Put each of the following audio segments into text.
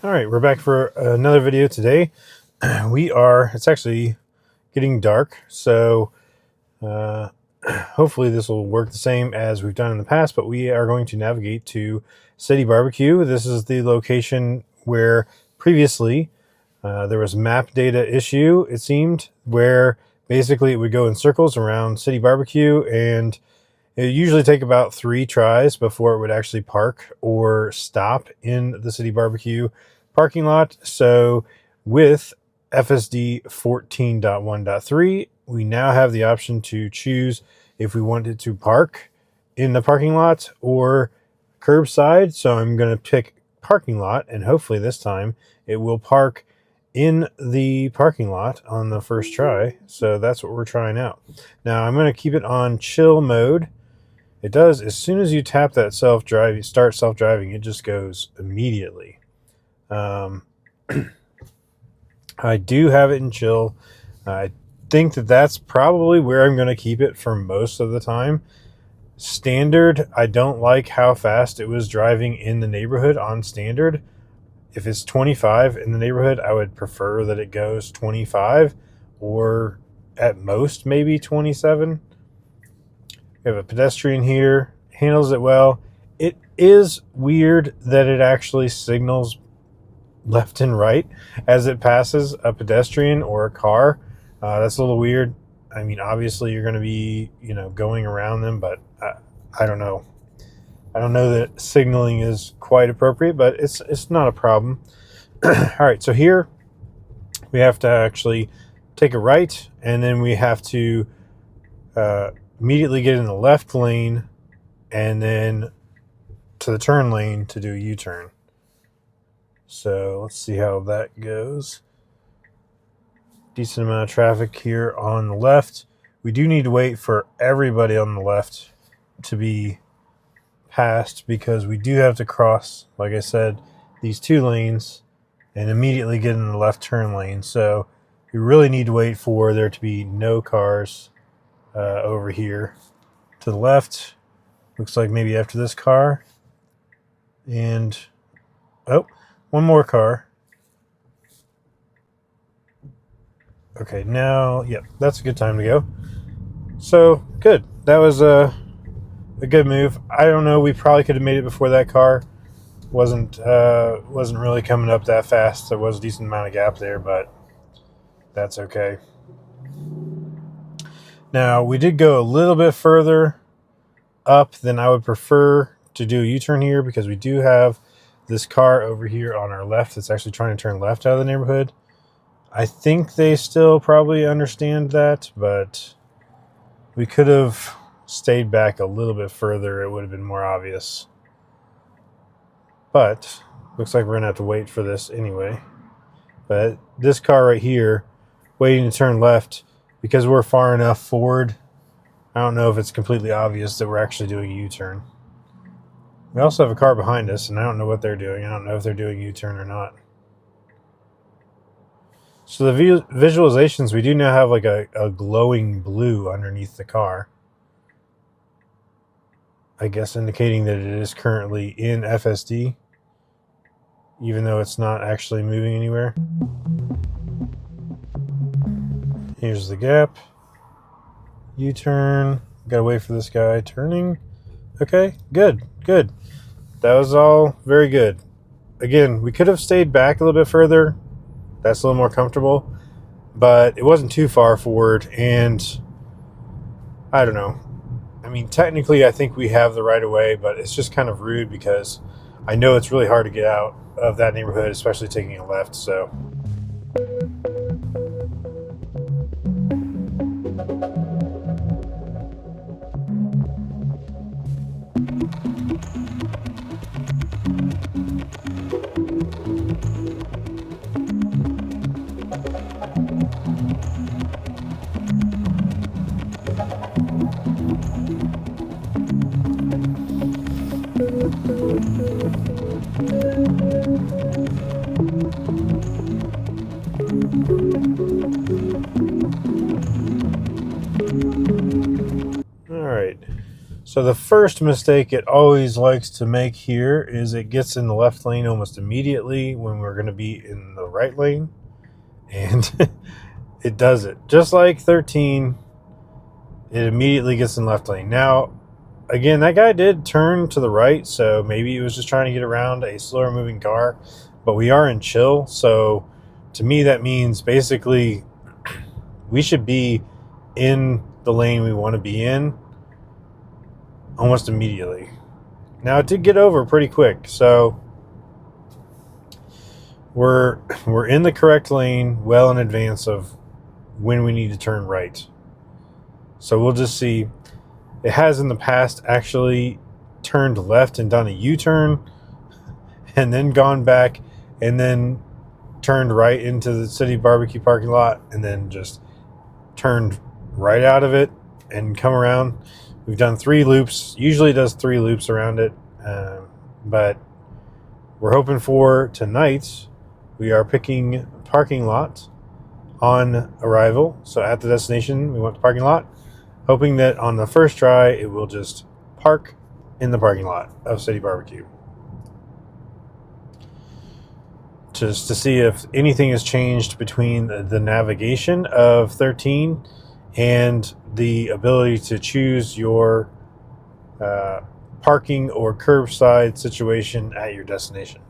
All right, we're back for another video today. It's actually getting dark, so hopefully this will work the same as we've done in the past, but we are going to navigate to City Barbecue. This is the location where previously there was a map data issue, it seemed, where basically it would go in circles around City Barbecue, and it would usually take about 3 tries before it would actually park or stop in the City Barbecue parking lot. So with FSD 14.1.3, we now have the option to choose if we wanted to park in the parking lot or curbside. So I'm going to pick parking lot, and hopefully this time it will park in the parking lot on the first try. So that's what we're trying out. Now I'm going to keep it on chill mode. It does, as soon as you tap that start self-driving, it just goes immediately. I do have it in chill. I think that's probably where I'm going to keep it for most of the time. Standard, I don't like how fast it was driving in the neighborhood on standard. If it's 25 in the neighborhood, I would prefer that it goes 25 or at most maybe 27. We have a pedestrian here, handles it well. It is weird that it actually signals left and right as it passes a pedestrian or a car. That's a little weird. I mean, obviously you're going to be, going around them, but I don't know. I don't know that signaling is quite appropriate, but it's not a problem. All right, so here we have to actually take a right, and then we have to immediately get in the left lane and then to the turn lane to do a U-turn. So let's see how that goes. Decent amount of traffic here on the left. We do need to wait for everybody on the left to be passed because we do have to cross, like I said, these 2 lanes and immediately get in the left turn lane. So we really need to wait for there to be no cars over here to the left. Looks like maybe after this car. And one more car. Okay, now, yep, that's a good time to go. So good. That was a good move. I don't know, we probably could have made it before that car wasn't really coming up that fast. There was a decent amount of gap there, but that's okay. Now, we did go a little bit further up than I would prefer to do a U-turn here because we do have this car over here on our left that's actually trying to turn left out of the neighborhood. I think they still probably understand that, but we could have stayed back a little bit further. It would have been more obvious. But looks like we're going to have to wait for this anyway. But this car right here, waiting to turn left, because we're far enough forward, I don't know if it's completely obvious that we're actually doing a U-turn. We also have a car behind us, and I don't know what they're doing. I don't know if they're doing a U-turn or not. So the visualizations, we do now have like a glowing blue underneath the car. I guess indicating that it is currently in FSD, even though it's not actually moving anywhere. Here's the gap. U-turn. Gotta wait for this guy turning. Okay, good. That was all very good. Again, we could have stayed back a little bit further. That's a little more comfortable, but it wasn't too far forward, and I don't know. I mean, technically, I think we have the right of way, but it's just kind of rude because I know it's really hard to get out of that neighborhood, especially taking a left, so. So the first mistake it always likes to make here is it gets in the left lane almost immediately when we're going to be in the right lane. And it does it. Just like 13, it immediately gets in left lane. Now, again, that guy did turn to the right, so maybe he was just trying to get around a slower moving car. But we are in chill, so to me that means basically we should be in the lane we want to be in almost immediately. Now, it did get over pretty quick, so we're in the correct lane well in advance of when we need to turn right. So we'll just see. It has in the past actually turned left and done a U-turn and then gone back and then turned right into the City Barbecue parking lot and then just turned right out of it and come around. We've done 3 loops. Usually does 3 loops around it, but we're hoping for tonight. We are picking parking lot on arrival. So at the destination, we want the parking lot, hoping that on the first try, it will just park in the parking lot of City Barbecue. Just to see if anything has changed between the navigation of 13 and the ability to choose your parking or curbside situation at your destination.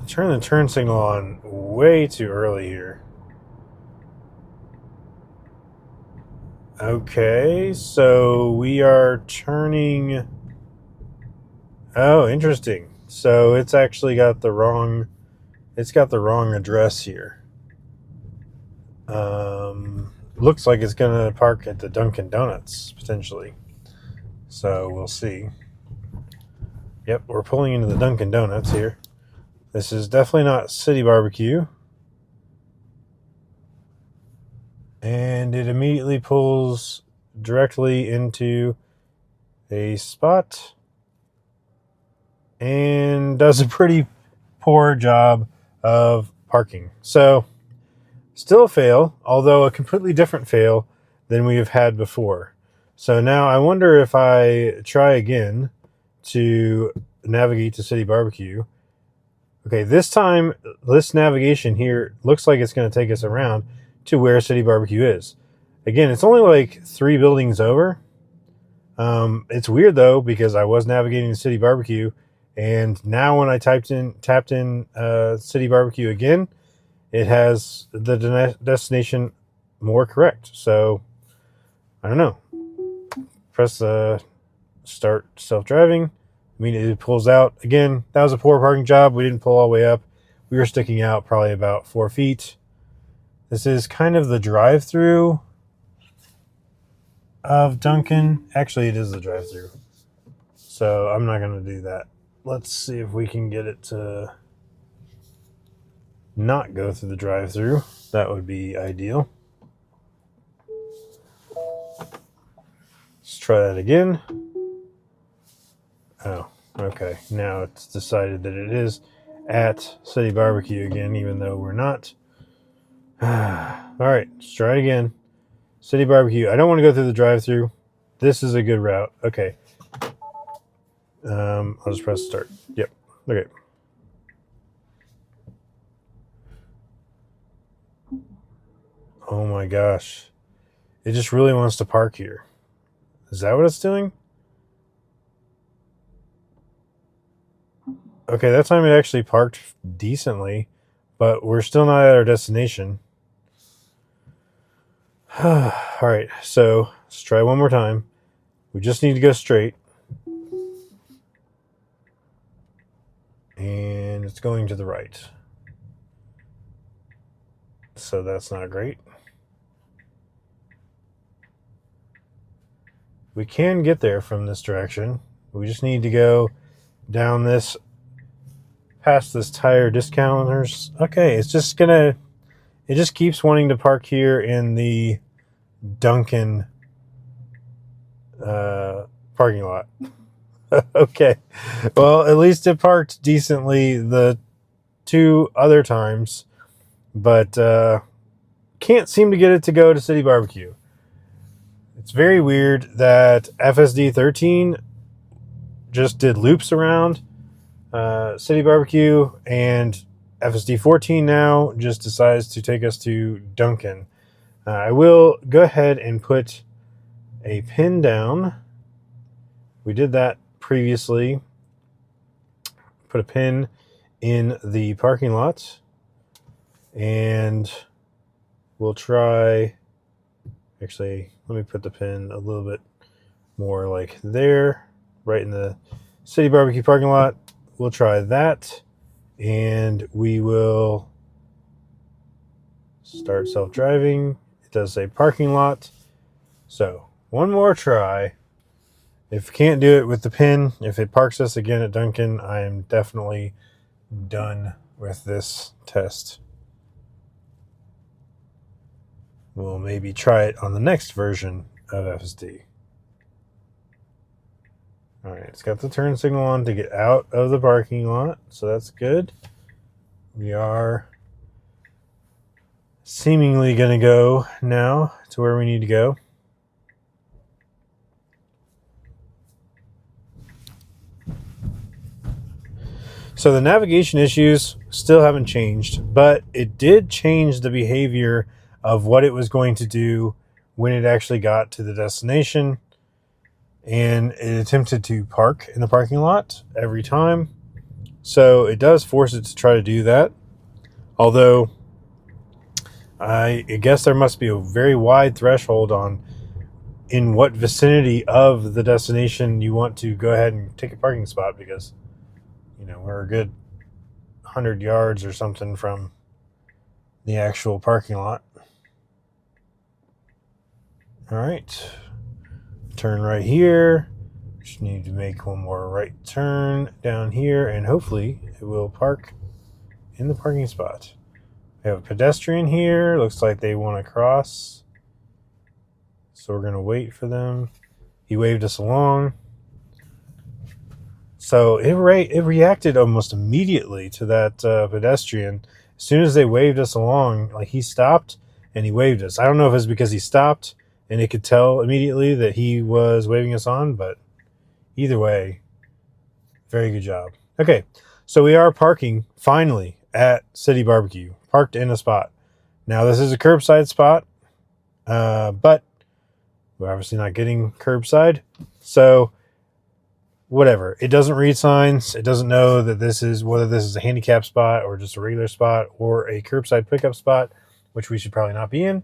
Turn the turn signal on way too early here. Okay, so we are turning. Oh, interesting. So it's actually got the wrong. It's got the wrong address here. Looks like it's gonna park at the Dunkin' Donuts potentially. So we'll see. Yep, we're pulling into the Dunkin' Donuts here. This is definitely not City Barbecue. And it immediately pulls directly into a spot and does a pretty poor job of parking. So, still a fail, although a completely different fail than we have had before. So now I wonder if I try again to navigate to City Barbecue. Okay, this time, this navigation here looks like it's going to take us around to where City Barbecue is. Again, it's only like 3 buildings over. It's weird though, because I was navigating to City Barbecue, and now when I tapped in City Barbecue again, it has the destination more correct. So I don't know. Press the start self-driving. Immediately it pulls out. Again, that was a poor parking job. We didn't pull all the way up. We were sticking out probably about 4 feet. This is kind of the drive-through of Dunkin'. Actually, it is the drive-through. So I'm not going to do that. Let's see if we can get it to not go through the drive-through. That would be ideal. Let's try that again. Oh, okay. Now it's decided that it is at City Barbecue again, even though we're not. All right, let's try it again. City Barbecue. I don't want to go through the drive-through. This is a good route. Okay. I'll just press start. Yep. Okay. Oh my gosh. It just really wants to park here. Is that what it's doing? Okay, that time it actually parked decently, but we're still not at our destination. All right, so let's try one more time. We just need to go straight. And it's going to the right. So that's not great. We can get there from this direction. We just need to go down this, past this tire discounters. Okay, it's just gonna, it just keeps wanting to park here in the Dunkin' parking lot. Okay. Well, at least it parked decently the 2 other times, but can't seem to get it to go to City Barbecue. It's very weird that FSD 13 just did loops around City Barbecue, and FSD 14 now just decides to take us to Dunkin'. I will go ahead and put a pin down. We did that previously. Put a pin in the parking lot, and we'll try. Actually, let me put the pin a little bit more like there, right in the City Barbecue parking lot. We'll try that, and we will start self-driving. It does say parking lot. So one more try. If we can't do it with the pin, if it parks us again at Dunkin', I am definitely done with this test. We'll maybe try it on the next version of FSD. All right, it's got the turn signal on to get out of the parking lot, so that's good. We are seemingly going to go now to where we need to go. So the navigation issues still haven't changed, but it did change the behavior of what it was going to do when it actually got to the destination. And it attempted to park in the parking lot every time. So it does force it to try to do that. Although I guess there must be a very wide threshold on in what vicinity of the destination you want to go ahead and take a parking spot, because we're a good 100 yards or something from the actual parking lot. All right, turn right here. Just need to make one more right turn down here, and hopefully it will park in the parking spot. We have a pedestrian here. Looks like they want to cross, so we're going to wait for them. He waved us along. So it reacted almost immediately to that pedestrian. As soon as they waved us along, like he stopped and he waved us. I don't know if it's because he stopped and it could tell immediately that he was waving us on, but either way, very good job. Okay, so we are parking finally at City Barbecue, parked in a spot. Now this is a curbside spot, but we're obviously not getting curbside, so whatever. It doesn't read signs. It doesn't know that whether this is a handicap spot or just a regular spot or a curbside pickup spot, which we should probably not be in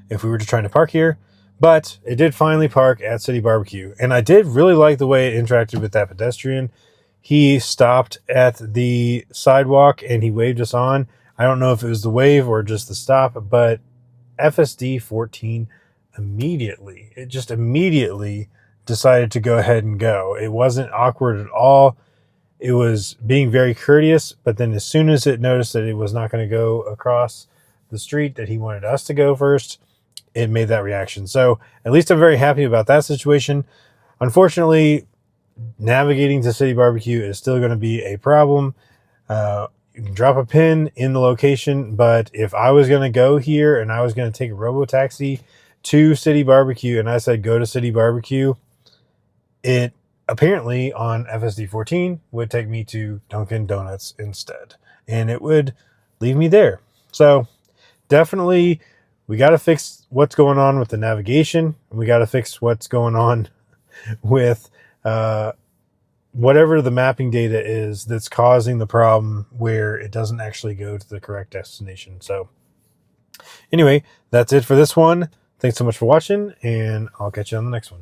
if we were just trying to park here. But it did finally park at City Barbecue. And I did really like the way it interacted with that pedestrian. He stopped at the sidewalk and he waved us on. I don't know if it was the wave or just the stop, but FSD 14 immediately decided to go ahead and go. It wasn't awkward at all. It was being very courteous, but then as soon as it noticed that it was not going to go across the street, that he wanted us to go first, it made that reaction. So at least I'm very happy about that situation. Unfortunately, navigating to City Barbecue is still going to be a problem. You can drop a pin in the location, but if I was going to go here and I was going to take a robo-taxi to City Barbecue and I said go to City Barbecue, it apparently on FSD 14 would take me to Dunkin' Donuts instead, and it would leave me there. So definitely we got to fix what's going on with the navigation, and we got to fix what's going on with whatever the mapping data is that's causing the problem where it doesn't actually go to the correct destination. So anyway, that's it for this one. Thanks so much for watching, and I'll catch you on the next one.